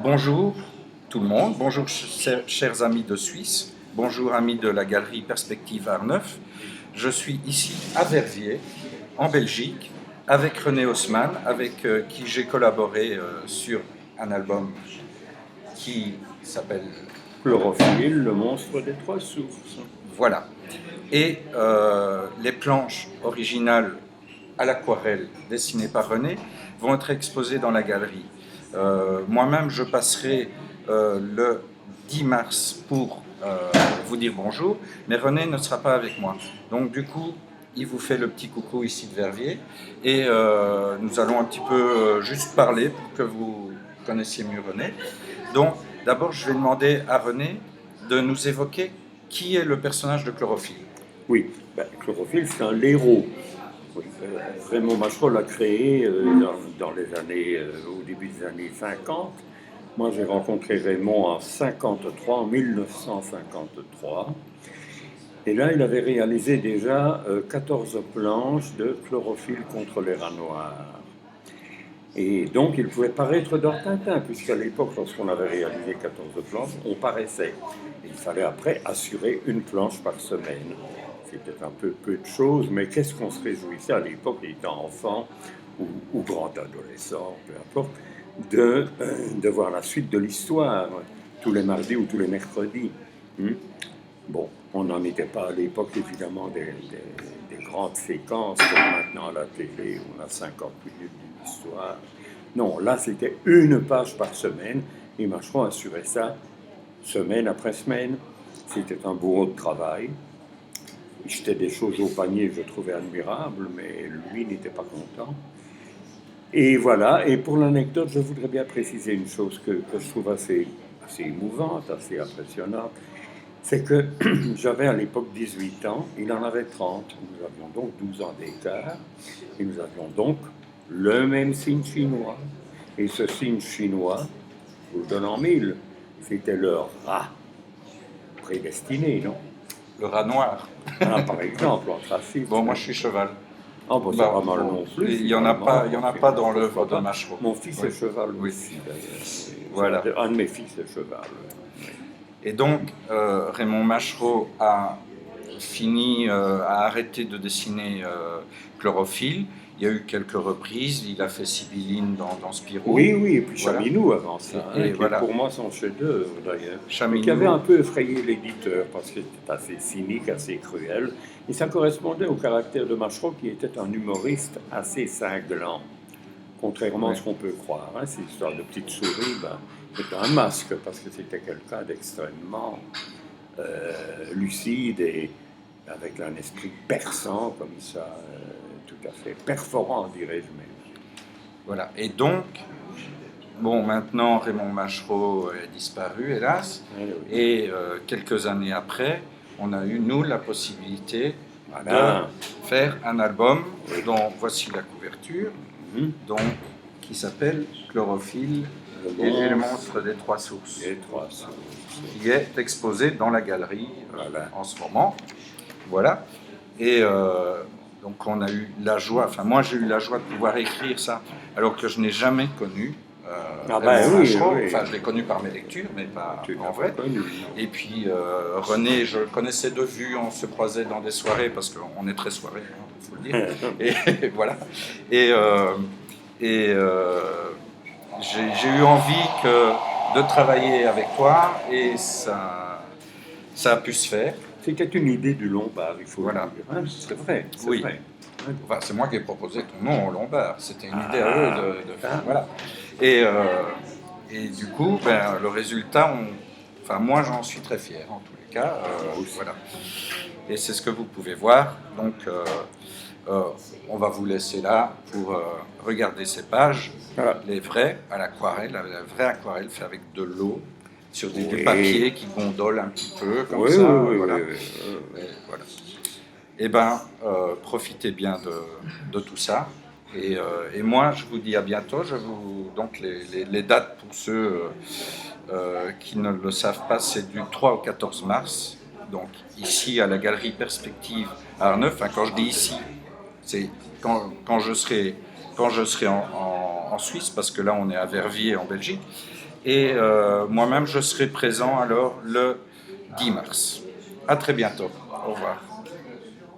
Bonjour tout le monde, bonjour chers amis de Suisse, bonjour amis de la galerie Perspective Art Neuf. Je suis ici à Verviers, en Belgique, avec René Haussmann, avec qui j'ai collaboré sur un album qui s'appelle Chlorophylle, le monstre des trois sources. Voilà. Et les planches originales à l'aquarelle dessinées par René vont être exposées dans la galerie. Moi-même, je passerai le 10 mars pour vous dire bonjour, mais René ne sera pas avec moi. Donc du coup, il vous fait le petit coucou ici de Verviers et nous allons un petit peu juste parler pour que vous connaissiez mieux René. Donc d'abord, je vais demander à René de nous évoquer qui est le personnage de Chlorophylle. Oui, Chlorophylle, c'est un héros. Oui, Raymond Machereau l'a créé dans les années, au début des années 50. Moi, j'ai rencontré Raymond en 53, en 1953. Et là, il avait réalisé déjà 14 planches de chlorophylle contre les rats noirs. Et donc, il pouvait paraître dans Tintin, puisqu'à l'époque, lorsqu'on avait réalisé 14 planches, on paraissait. Il fallait après assurer une planche par semaine. C'était un peu de choses, mais qu'est-ce qu'on se réjouissait à l'époque, étant enfant ou grand adolescent, peu importe, de voir la suite de l'histoire, tous les mardis ou tous les mercredis. Bon, on n'en était pas à l'époque, évidemment, des grandes séquences, comme maintenant à la télé, où on a 50 minutes d'une histoire. Non, là, c'était une page par semaine, et Macheron assurait ça semaine après semaine. C'était un bourreau de travail. Il jetait des choses au panier que je trouvais admirables, mais lui n'était pas content. Et voilà, et pour l'anecdote, je voudrais bien préciser une chose que je trouve assez émouvante, assez impressionnante. C'est que j'avais à l'époque 18 ans, il en avait 30. Nous avions donc 12 ans d'écart, et nous avions donc le même signe chinois. Et ce signe chinois, je vous le donne en mille, c'était le rat. Prédestiné, non? Le rat noir. Par exemple, en trafic. Bon, moi je suis cheval. Ah, bon, c'est pas mal non plus. Il n'y en a pas dans l'œuvre de Machereau. Mon fils est cheval aussi, d'ailleurs. Voilà. Un de mes fils est cheval. Et donc, Raymond Machereau a arrêté de dessiner Chlorophylle. Il y a eu quelques reprises, il a fait Sibylline dans Spirou. Oui, et puis Chaminou avant ça, qui est pour moi son chef-d'œuvre d'ailleurs. Mais qui avait un peu effrayé l'éditeur parce qu'il était assez cynique, assez cruel. Et ça correspondait au caractère de Machereau qui était un humoriste assez cinglant. Contrairement à ce qu'on peut croire. Cette histoire de petite souris, c'était un masque parce que c'était quelqu'un d'extrêmement lucide et avec un esprit perçant comme ça. Tout à fait perforant, dirais-je même. Voilà, et donc, bon, maintenant Raymond Machereau est disparu, hélas, et quelques années après, on a eu, nous, la possibilité de faire un album dont voici la couverture, donc, qui s'appelle Chlorophylle et le monstre des trois sources, qui est exposé dans la galerie en ce moment. Voilà, et donc on a eu la joie, enfin moi j'ai eu la joie de pouvoir écrire ça, alors que je n'ai jamais connu Machereau. Enfin je l'ai connu par mes lectures, mais pas en vrai. Et puis René, je le connaissais de vue, on se croisait dans des soirées, parce qu'on est très soirée, il faut le dire. Et voilà. Et j'ai eu envie de travailler avec toi, et ça a pu se faire. C'était une idée du Lombard, il faut le dire. C'est vrai, oui. Vrai. Enfin, c'est moi qui ai proposé ton nom au Lombard. C'était une idée à eux de faire. Voilà. Et du coup, le résultat, enfin, moi j'en suis très fier en tous les cas. Voilà. Et c'est ce que vous pouvez voir. Donc, on va vous laisser là pour regarder ces pages, les vraies à l'aquarelle, la vraie aquarelle faite avec de l'eau, sur des papiers qui gondolent un petit peu, comme ça. Voilà. Et profitez bien de tout ça. Et moi, je vous dis à bientôt. Donc, les dates pour ceux qui ne le savent pas, c'est du 3 au 14 mars. Donc, ici, à la galerie Perspective à Art Neuf. Enfin, quand je dis ici, c'est quand je serai en en Suisse, parce que là on est à Verviers en Belgique. Et moi-même je serai présent alors le 10 mars. À très bientôt. Au revoir.